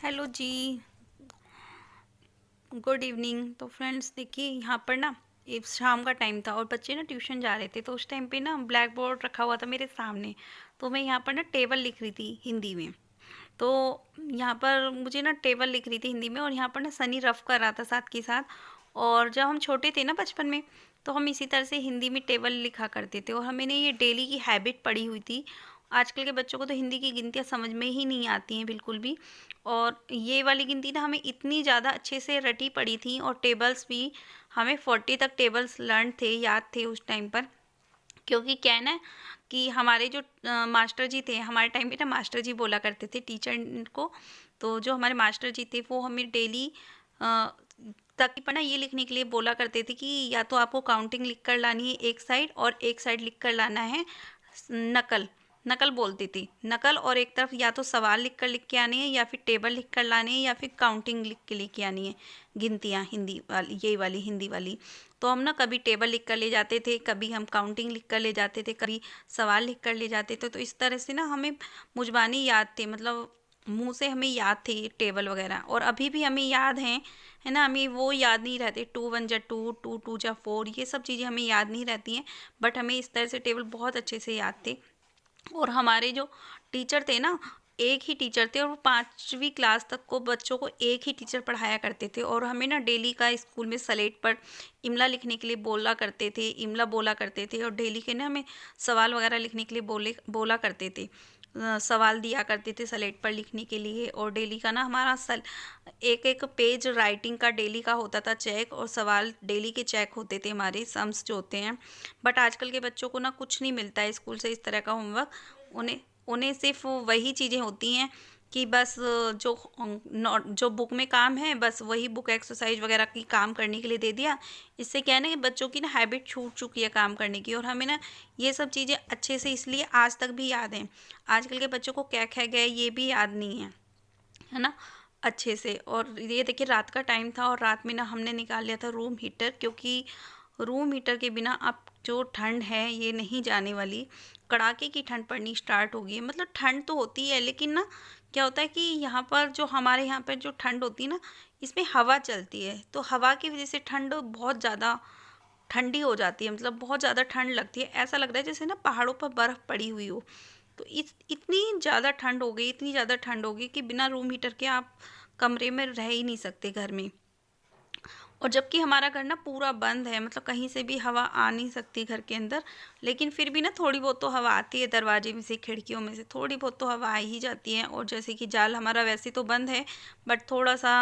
Hello ji. Good evening. तो friends देखिए, यहाँ पर ना एक शाम का टाइम था और बच्चे ना ट्यूशन जा रहे थे, तो उस टाइम पे ना ब्लैक बोर्ड रखा हुआ था मेरे सामने। तो मैं यहाँ पर ना टेबल लिख रही थी हिंदी में। तो यहाँ पर मुझे ना टेबल लिख रही थी हिंदी में, और यहाँ पर ना सनी रफ कर रहा था साथ के साथ। और जब हम छोटे थे ना बचपन में, तो हम इसी तरह से हिंदी में टेबल लिखा करते थे, और हमें ने ये डेली की हैबिट पड़ी हुई थी। आजकल के बच्चों को तो हिंदी की गिनतियाँ समझ में ही नहीं आती हैं बिल्कुल भी। और ये वाली गिनती ना हमें इतनी ज़्यादा अच्छे से रटी पड़ी थी, और टेबल्स भी हमें 40 तक टेबल्स लर्न थे, याद थे उस टाइम पर। क्योंकि क्या है ना कि हमारे जो मास्टर जी थे, हमारे टाइम पे ना मास्टर जी बोला करते थे टीचर को। तो जो हमारे मास्टर जी थे वो हमें डेली तक पर ना ये लिखने के लिए बोला करते थे कि या तो आपको काउंटिंग लिख कर लानी है एक साइड, और एक साइड लिख कर लाना है नकल। नकल बोलती थी, नकल। और एक तरफ या तो सवाल लिख के आनी है, या फिर टेबल लिख कर लानी है, या फिर काउंटिंग लिख के लेके आनी है, गिनतियाँ हिंदी वाली, ये वाली हिंदी वाली। तो हम ना कभी टेबल लिख कर ले जाते थे, कभी हम काउंटिंग लिख कर ले जाते थे, कभी सवाल लिख कर ले जाते थे। तो इस तरह से ना हमें मुजबानी याद थे, मतलब मुंह से हमें याद थे ये टेबल वगैरह, और अभी भी हमें याद हैं, है ना। हमें वो याद नहीं रहते, 2 1 जा 2, 2 2 जा 4, ये सब चीज़ें हमें याद नहीं रहती हैं। बट हमें इस तरह से टेबल बहुत अच्छे से याद थे। और हमारे जो टीचर थे ना, एक ही टीचर थे, और वो 5वीं क्लास तक को बच्चों को एक ही टीचर पढ़ाया करते थे। और हमें ना डेली का स्कूल में स्लेट पर इमला लिखने के लिए बोला करते थे, इमला बोला करते थे। और डेली के ना हमें सवाल वगैरह लिखने के लिए बोला करते थे। सवाल दिया करते थे स्लेट पर लिखने के लिए। और डेली का ना हमारा एक एक पेज राइटिंग का डेली का होता था चेक, और सवाल डेली के चेक होते थे, हमारे सम्स जो होते हैं। बट आजकल के बच्चों को ना कुछ नहीं मिलता है स्कूल से इस तरह का होमवर्क। उन्हें उन्हें सिर्फ वही चीज़ें होती हैं कि बस जो जो बुक में काम है, बस वही बुक एक्सरसाइज वगैरह की काम करने के लिए दे दिया। इससे क्या है ना कि बच्चों की ना हैबिट छूट चुकी है काम करने की, और हमें ना ये सब चीज़ें अच्छे से इसलिए आज तक भी याद हैं। आजकल के बच्चों को क्या क्या गया ये भी याद नहीं है ना, अच्छे से। और ये देखिए, रात का टाइम था, और रात में ना हमने निकाल लिया था रूम हीटर, क्योंकि रूम हीटर के बिना अब जो ठंड है ये नहीं जाने वाली। कड़ाके की ठंड पड़नी स्टार्ट हो गई है। मतलब ठंड तो होती है, लेकिन ना क्या होता है कि यहाँ पर जो हमारे यहाँ पर जो ठंड होती है ना, इसमें हवा चलती है, तो हवा की वजह से ठंड बहुत ज़्यादा ठंडी हो जाती है। मतलब बहुत ज़्यादा ठंड लगती है, ऐसा लगता है जैसे ना पहाड़ों पर बर्फ़ पड़ी हुई हो। तो इतनी ज़्यादा ठंड हो गई, इतनी ज़्यादा ठंड हो गई कि बिना रूम हीटर के आप कमरे में रह ही नहीं सकते घर में। और जबकि हमारा घर ना पूरा बंद है, मतलब कहीं से भी हवा आ नहीं सकती घर के अंदर। लेकिन फिर भी ना थोड़ी बहुत तो हवा आती है, दरवाजे में से, खिड़कियों में से थोड़ी बहुत तो हवा आ ही जाती है। और जैसे कि जाल हमारा वैसे तो बंद है, बट थोड़ा सा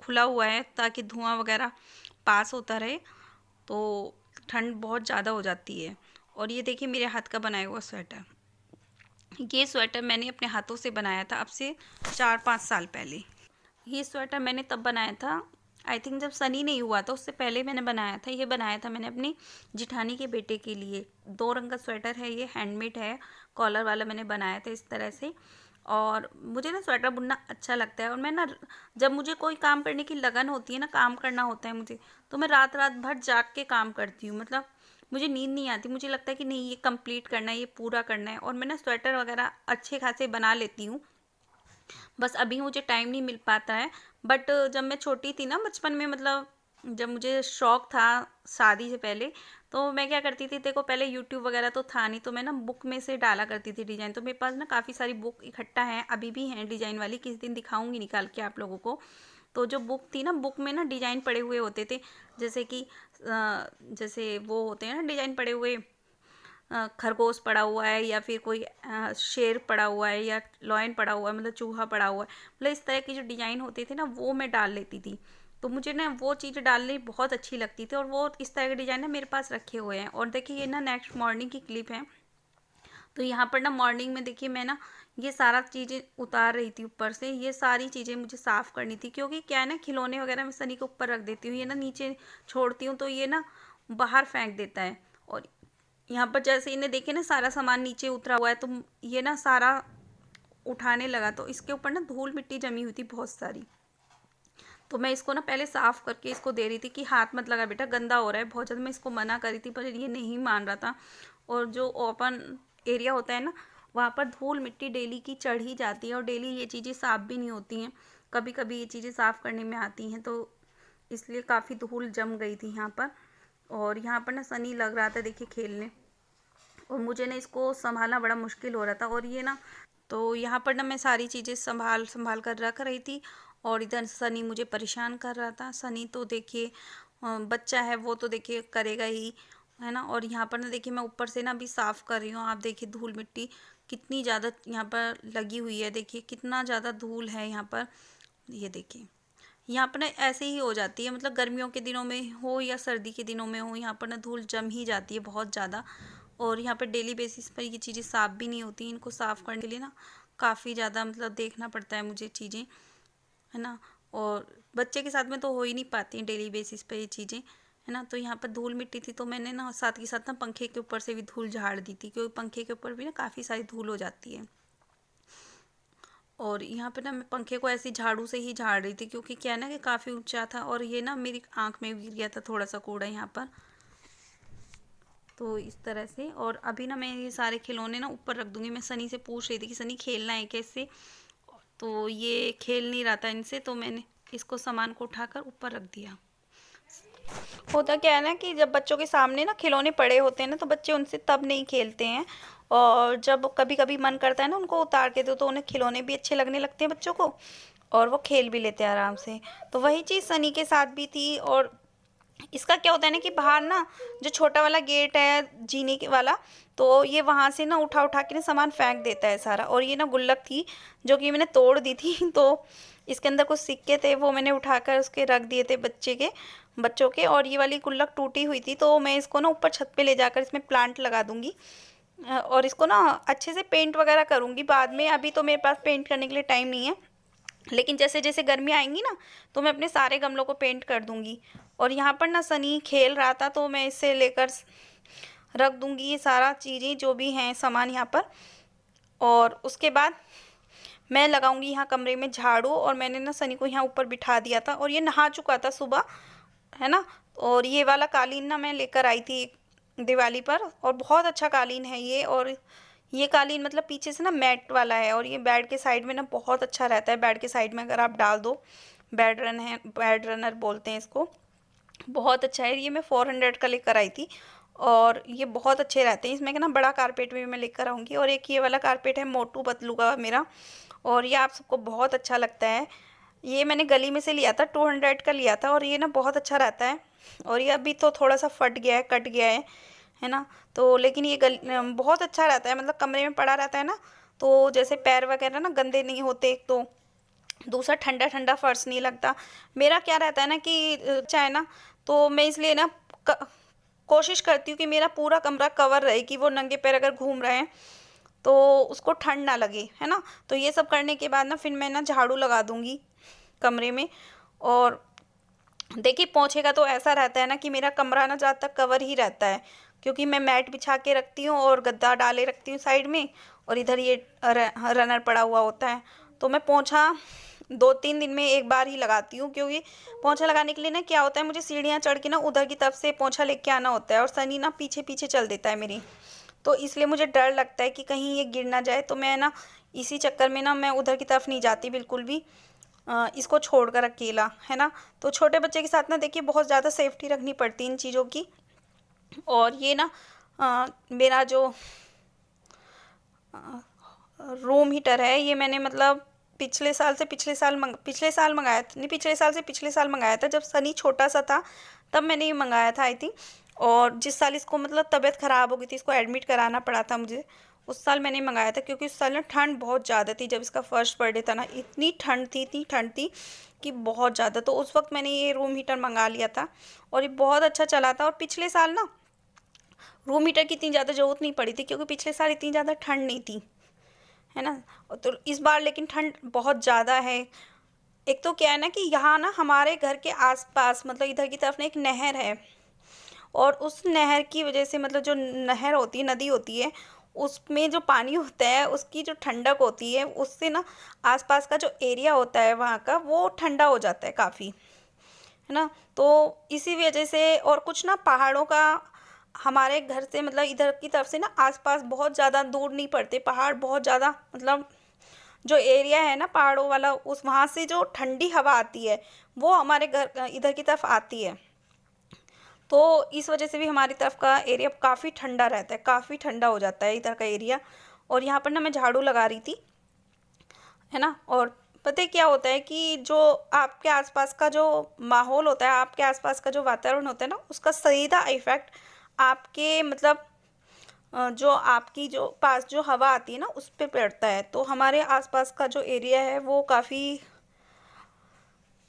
खुला हुआ है ताकि धुआं वगैरह पास होता रहे। तो ठंड बहुत ज़्यादा हो जाती है। और ये देखिए मेरे हाथ का बनाया हुआ स्वेटर। ये स्वेटर मैंने अपने हाथों से बनाया था अब से 4 5 साल पहले। ये स्वेटर मैंने तब बनाया था, आई थिंक जब सनी नहीं हुआ था, उससे पहले मैंने बनाया था। ये बनाया था मैंने अपनी जिठानी के बेटे के लिए। 2 रंग का स्वेटर है, ये हैंडमेड है, कॉलर वाला मैंने बनाया था इस तरह से। और मुझे ना स्वेटर बुनना अच्छा लगता है। और मैं ना जब मुझे कोई काम करने की लगन होती है ना, काम करना होता है मुझे, तो मैं रात रात भर जाग के काम करती हूँ। मतलब मुझे नींद नहीं आती, मुझे लगता है कि नहीं ये कंप्लीट करना है, ये पूरा करना है। और मैं ना स्वेटर वगैरह अच्छे खासे बना लेती हूँ, बस अभी मुझे टाइम नहीं मिल पाता है। बट जब मैं छोटी थी ना बचपन में, मतलब जब मुझे शौक था शादी से पहले, तो मैं क्या करती थी, देखो पहले यूट्यूब वगैरह तो था नहीं, तो मैं ना बुक में से डाला करती थी डिज़ाइन। तो मेरे पास ना काफ़ी सारी बुक इकट्ठा है, अभी भी हैं डिज़ाइन वाली, किसी दिन दिखाऊंगी निकाल के आप लोगों को। तो जो बुक थी ना, बुक में ना डिज़ाइन पड़े हुए होते थे, जैसे कि जैसे वो होते हैं ना डिज़ाइन पड़े हुए, खरगोश पड़ा हुआ है, या फिर कोई शेर पड़ा हुआ है, या लॉयन पड़ा हुआ है, मतलब चूहा पड़ा हुआ है। मतलब इस तरह की जो डिज़ाइन होते थे ना, वो मैं डाल लेती थी। तो मुझे ना वो चीज़ डालनी बहुत अच्छी लगती थी, और वो इस तरह के डिज़ाइन ना मेरे पास रखे हुए हैं। और देखिए ये ना नेक्स्ट मॉर्निंग की क्लिप है। तो यहाँ पर ना मॉर्निंग में देखिए मैं ना ये सारा चीज़ें उतार रही थी ऊपर से। ये सारी चीज़ें मुझे साफ़ करनी थी, क्योंकि क्या है ना, खिलौने वगैरह मैं सनी के ऊपर रख देती हूँ, ये ना नीचे छोड़ती हूँ तो ये ना बाहर फेंक देता है। और यहाँ पर जैसे इन्हें देखे ना, सारा सामान नीचे उतरा हुआ है, तो ये ना सारा उठाने लगा, तो इसके ऊपर ना धूल मिट्टी जमी हुई थी बहुत सारी। तो मैं इसको ना पहले साफ़ करके इसको दे रही थी कि हाथ मत लगा बेटा, गंदा हो रहा है बहुत ज़्यादा। मैं इसको मना करी थी, पर ये नहीं मान रहा था। और जो ओपन एरिया होता है ना, वहाँ पर धूल मिट्टी डेली की चढ़ ही जाती है और डेली ये चीज़ें साफ़ भी नहीं होती हैं, कभी कभी ये चीज़ें साफ़ करने में आती हैं, तो इसलिए काफ़ी धूल जम गई थी यहाँ पर। और यहाँ पर ना सनी लग रहा था देखिए खेलने, और मुझे ना इसको संभालना बड़ा मुश्किल हो रहा था। और ये ना, तो यहाँ पर ना मैं सारी चीज़ें संभाल संभाल कर रख रही थी, और इधर सनी मुझे परेशान कर रहा था। सनी तो देखिए बच्चा है, वो तो देखिए करेगा ही, है ना। और यहाँ पर ना देखिए मैं ऊपर से ना अभी साफ़ कर रही हूँ, आप देखिए धूल मिट्टी कितनी ज़्यादा यहाँ पर लगी हुई है, देखिए कितना ज़्यादा धूल है यहाँ पर। ये देखिए यहाँ पर ना ऐसे ही हो जाती है, मतलब गर्मियों के दिनों में हो या सर्दी के दिनों में हो, यहाँ पर ना धूल जम ही जाती है बहुत ज़्यादा। और यहाँ पर डेली बेसिस पर ये चीज़ें साफ़ भी नहीं होती, इनको साफ़ करने के लिए ना काफ़ी ज़्यादा मतलब देखना पड़ता है मुझे चीज़ें, है ना। और बच्चे के साथ में तो हो ही नहीं पाती हैं डेली बेसिस पे ये चीज़ें, है ना। तो यहाँ पर धूल मिट्टी थी, तो मैंने ना साथ के साथ ना पंखे के ऊपर से भी धूल झाड़ दी थी, क्योंकि पंखे के ऊपर भी ना काफ़ी सारी धूल हो जाती है। और यहाँ पे ना मैं पंखे को ऐसी झाड़ू से ही झाड़ रही थी, क्योंकि क्या है ना कि काफ़ी ऊंचा था, और ये ना मेरी आँख में गिर गया था थोड़ा सा कूड़ा यहाँ पर, तो इस तरह से। और अभी ना मैं ये सारे खिलौने ना ऊपर रख दूँगी। मैं सनी से पूछ रही थी कि सनी खेलना है कैसे, तो ये खेल नहीं रहा था इनसे, तो मैंने इसको सामान को उठाकर ऊपर रख दिया। होता क्या है ना कि जब बच्चों के सामने ना खिलौने पड़े होते हैं ना, तो बच्चे उनसे तब नहीं खेलते हैं, और जब कभी कभी मन करता है ना उनको उतार के दो, तो उन्हें खिलौने भी अच्छे लगने लगते हैं बच्चों को, और वो खेल भी लेते हैं आराम से। तो वही चीज़ सनी के साथ भी थी। और इसका क्या होता है ना कि बाहर ना जो छोटा वाला गेट है जीने के वाला, तो ये वहाँ से ना उठा उठा के ना सामान फेंक देता है सारा। और ये ना गुल्लक थी जो कि मैंने तोड़ दी थी, तो इसके अंदर कुछ सिक्के थे, वो मैंने उठाकर उसके रख दिए थे बच्चों के। और ये वाली गुल्लक टूटी हुई थी, तो मैं इसको ना ऊपर छत पे ले जाकर इसमें प्लांट लगा दूंगी, और इसको ना अच्छे से पेंट वगैरह करूंगी बाद में। अभी तो मेरे पास पेंट करने के लिए टाइम नहीं है, लेकिन जैसे जैसे गर्मी आएंगी ना, तो मैं अपने सारे गमलों को पेंट कर दूंगी। और यहाँ पर ना सनी खेल रहा था, तो मैं इसे लेकर रख दूंगी ये सारा चीज़ें जो भी हैं सामान यहाँ पर। और उसके बाद मैं लगाऊंगी यहाँ कमरे में झाड़ू। और मैंने ना सनी को यहाँ ऊपर बिठा दिया था, और ये नहा चुका था सुबह, है ना। और ये वाला कालीन ना मैं लेकर आई थी दिवाली पर, और बहुत अच्छा कालीन है ये। और ये कालीन मतलब पीछे से ना मैट वाला है, और ये बेड के साइड में ना बहुत अच्छा रहता है। बेड के साइड में अगर आप डाल दो, बेड रनर बोलते हैं इसको, बहुत अच्छा है। ये मैं 400 का लेकर आई थी, और ये बहुत अच्छे रहते हैं। इसमें ना बड़ा कारपेट भी मैं लेकर आऊँगी। और एक ये वाला कारपेट है मोटू पतलू का मेरा, और ये आप सबको बहुत अच्छा लगता है। ये मैंने गली में से लिया था, 200 का लिया था, और ये ना बहुत अच्छा रहता है। और ये अभी तो थोड़ा सा फट गया है, कट गया है ना। तो लेकिन ये बहुत अच्छा रहता है, मतलब कमरे में पड़ा रहता है ना, तो जैसे पैर वगैरह ना गंदे नहीं होते, एक तो दूसरा ठंडा ठंडा फर्श नहीं लगता। मेरा क्या रहता है ना कि चाहे ना, तो मैं इसलिए ना कोशिश करती हूँ कि मेरा पूरा कमरा कवर रहे, कि वो नंगे पैर अगर घूम रहे हैं तो उसको ठंड ना लगे, है ना। तो ये सब करने के बाद ना फिर मैं ना झाड़ू लगा दूंगी कमरे में। और देखिए पोंछे का तो ऐसा रहता है ना कि मेरा कमरा ना ज़्यादा तक कवर ही रहता है, क्योंकि मैं मैट बिछा के रखती हूँ और गद्दा डाले रखती हूँ साइड में, और इधर ये रनर पड़ा हुआ होता है। तो मैं पोंछा 2-3 दिन में एक बार ही लगाती हूँ, क्योंकि पोंछा लगाने के लिए ना क्या होता है, मुझे सीढ़ियाँ चढ़ के ना उधर की तरफ से पोंछा लेके आना होता है, और सनी ना पीछे पीछे चल देता है मेरी, तो इसलिए मुझे डर लगता है कि कहीं ये गिर ना जाए। तो मैं ना इसी चक्कर में ना मैं उधर की तरफ नहीं जाती बिल्कुल भी, इसको छोड़कर अकेला, है ना। तो छोटे बच्चे के साथ ना देखिए बहुत ज़्यादा सेफ्टी रखनी पड़ती है इन चीज़ों की। और ये ना मेरा जो रूम हीटर है, ये मैंने मतलब पिछले साल मंगाया था, नहीं पिछले साल से पिछले साल मंगाया था, जब सनी छोटा सा था तब मैंने ये मंगाया था आई थिंक। और जिस साल इसको मतलब तबीयत ख़राब हो गई थी, इसको एडमिट कराना पड़ा था मुझे, उस साल मैंने मंगाया था, क्योंकि उस साल ना ठंड बहुत ज़्यादा थी। जब इसका फर्स्ट बर्थडे था ना, इतनी ठंड थी कि बहुत ज़्यादा, तो उस वक्त मैंने ये रूम हीटर मंगा लिया था, और ये बहुत अच्छा चला था। और पिछले साल ना रूम हीटर की इतनी ज़्यादा ज़रूरत नहीं पड़ी थी, क्योंकि पिछले साल इतनी ज़्यादा ठंड नहीं थी, है ना। तो इस बार लेकिन ठंड बहुत ज़्यादा है। एक तो क्या है ना कि यहाँ ना हमारे घर के आसपास मतलब इधर की तरफ ना एक नहर है, और उस नहर की वजह से मतलब जो नहर होती है, नदी होती है, उसमें जो पानी होता है उसकी जो ठंडक होती है, उससे ना आसपास का जो एरिया होता है वहाँ का, वो ठंडा हो जाता है काफ़ी, है ना। तो इसी वजह से, और कुछ ना पहाड़ों का हमारे घर से मतलब इधर की तरफ से ना आसपास बहुत ज़्यादा दूर नहीं पड़ते पहाड़, बहुत ज़्यादा मतलब जो एरिया है ना पहाड़ों वाला, उस वहाँ से जो ठंडी हवा आती है वो हमारे घर इधर की तरफ आती है। तो इस वजह से भी हमारी तरफ का एरिया काफ़ी ठंडा रहता है, काफ़ी ठंडा हो जाता है इधर का एरिया। और यहाँ पर ना मैं झाड़ू लगा रही थी, है ना। और पता है क्या होता है कि जो आपके आसपास का जो माहौल होता है, आपके आसपास का जो वातावरण होता है ना, उसका सीधा इफेक्ट आपके मतलब जो आपकी जो पास जो हवा आती है ना उस पे पड़ता है। तो हमारे आसपास का जो एरिया है वो काफ़ी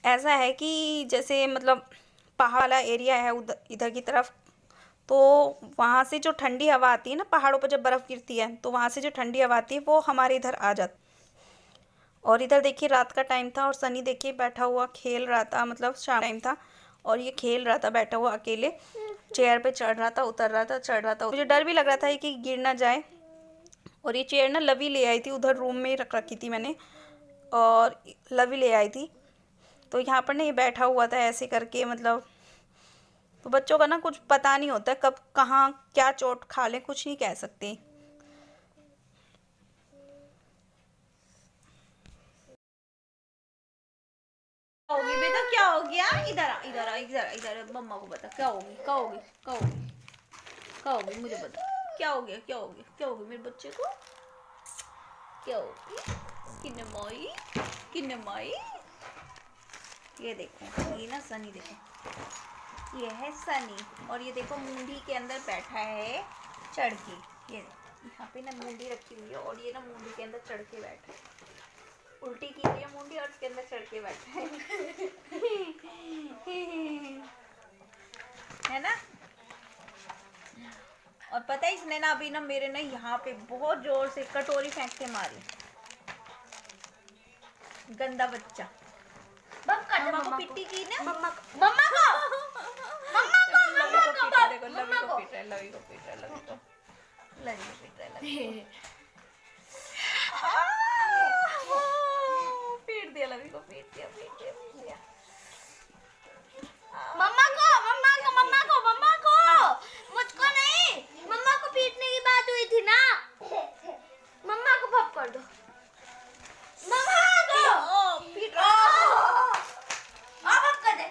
ऐसा है कि जैसे मतलब पहाड़ वाला एरिया है उधर इधर की तरफ। तो वहाँ से जो ठंडी हवा आती है ना, पहाड़ों पर जब बर्फ़ गिरती है तो वहाँ से जो ठंडी हवा आती है वो हमारे इधर आ जाती। और इधर देखिए रात का टाइम था और सनी देखिए बैठा हुआ खेल रहा था, मतलब शाम टाइम था और ये खेल रहा था बैठा हुआ अकेले, चेयर पे चढ़ रहा था, उतर रहा था, चढ़ रहा था। मुझे डर भी लग रहा था कि गिर ना जाए। और ये चेयर ना लवी ले आई थी, उधर रूम में ही रख रखी थी मैंने, और लवी ले आई थी। तो यहाँ पर ना ये बैठा हुआ था ऐसे करके, मतलब तो बच्चों का ना कुछ पता नहीं होता कब कहाँ क्या चोट खा ले, कुछ नहीं कह सकते। होगी बेटा, क्या हो गया? इधर आ, इधर आ, इधर आ, इधर आ, मम्मा को बता क्या होगी, क्या होगी, क्या होगी, क्या होगी, मुझे बता क्या हो गया, क्या हो गया, क्या होगी मेरे बच्चे को, क्या होगी? किन्नमाई, किन्नमाई। ये देखो, ये ना सनी देखो, ये है सनी, और ये देखो मूंडी के अंदर बैठा है चढ़ के। ये यहाँ पे ना मूंडी रखी हुई है और ये ना मूंडी के अंदर चढ़ के बैठा है, उल्टी की हुई है मूंडी और उसके अंदर चढ़ के बैठा है ना। और पता है इसने ना अभी ना मेरे ना यहाँ पे बहुत जोर से कटोरी फेंक के मारी, गंदा बच्चा। मम्मा को पिट्टी की ना, मम्मा को, मम्मा को, लवी को पीट रहा है, देखो लवी को पीट रहा है, लवी को पीट रहा है, लवी को, लवी को पीट रहा है, लवी को पीट दिया, लवी को पीट दिया, पीट दिया, पीट दिया। मम्मा को, मम्मा को, मम्मा को, मम्मा को, मुझको नहीं, मम्मा को पीटने की बात हुई थी ना, मम्मा को पप कर दो, मम्मा को पीट रहा पप कर दे।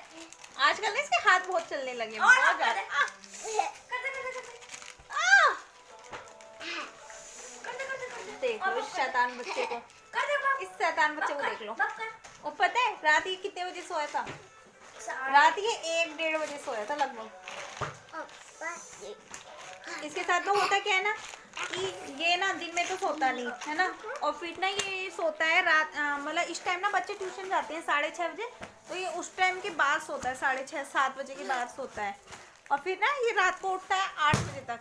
आजकल ना इसके हाथ बहुत चलने लगे, बहुत ज्यादा। देखो इस शैतान बच्चे को, इस शैतान बच्चे को देख लो। और पता है रात ये कितने बजे सोया था? रात ये 1-1:30 बजे सोया था लगभग। इसके साथ तो होता क्या है ना कि ये ना दिन में तो सोता नहीं है ना, और फिर ना ये सोता है रात, मतलब इस टाइम ना बच्चे ट्यूशन जाते हैं 6:30 बजे, तो ये उस टाइम के बाद सोता है, 6:30-7 बजे के बाद सोता है। और फिर ना ये रात को उठता है 8 बजे तक।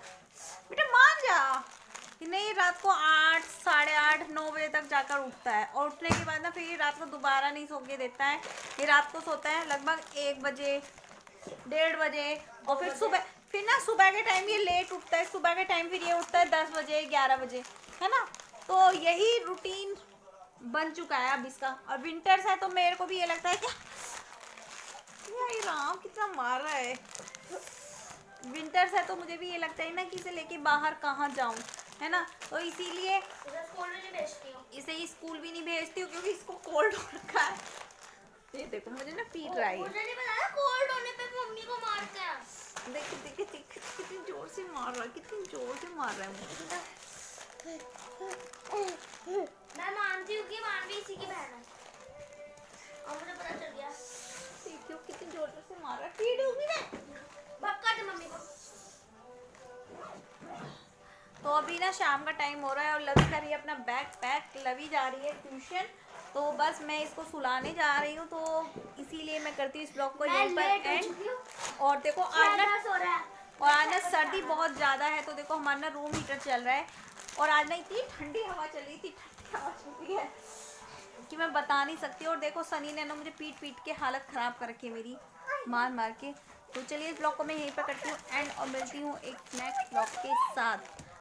बेटा मान जा कि नहीं, रात को 8, 8:30, 9 बजे तक जाकर उठता है, और उठने के बाद ना फिर ये रात को दोबारा नहीं सो के देता है। ये रात को सोता है लगभग 1 बजे, 1:30 बजे, और फिर सुबह, फिर ना सुबह के टाइम ये लेट उठता है, सुबह के टाइम फिर ये उठता है 10 बजे, 11 बजे, है ना। तो यही रूटीन बन चुका है अब इसका। और विंटर्स है तो मेरे को भी ये लगता है कि राम कितना मार रहा है। विंटर्स है तो मुझे भी ये लगता है ना कि इसे लेके बाहर कहाँ जाऊँ, है ना। तो इसीलिए इसे स्कूल भी नहीं भेजती हूँ क्योंकि इसको कोल्ड हो रखा है। ये देखो मुझे ना पीट रहा है, मुझे नहीं पता कोल्ड होने पे मम्मी को मारते हैं। देखिए देखिए देखिए कितनी जोर से मार रहा है, कितनी जोर से मार रहा है मुझे। मैं मानती हूँ कि मानवी इसी की बहन है, और मुझे पता चल गया। देखियो कितनी जोर से मार रहा है, पीट होगी ना, भक्का दे मम्मी को। तो अभी ना शाम का टाइम हो रहा है और लवी कर रही है अपना बैग पैक, लवी जा रही है ट्यूशन। तो बस मैं इसको सुलाने जा रही हूँ, तो इसीलिए मैं करती हूँ इस ब्लॉग को यहीं पर एंड। और देखो आज ना सर्दी बहुत ज़्यादा है, तो देखो हमारा ना रूम हीटर चल रहा है, और आज ना इतनी ठंडी हवा चल रही थी, ठंडी हवा चल रही है कि मैं बता नहीं सकती। और देखो सनी ने ना मुझे पीट पीट के हालत ख़राब कर रखी है मेरी, मार मार के। तो चलिए इस ब्लॉग को मैं यहीं पर करती हूँ एंड, और मिलती हूँ एक नेक्स्ट ब्लॉग के साथ।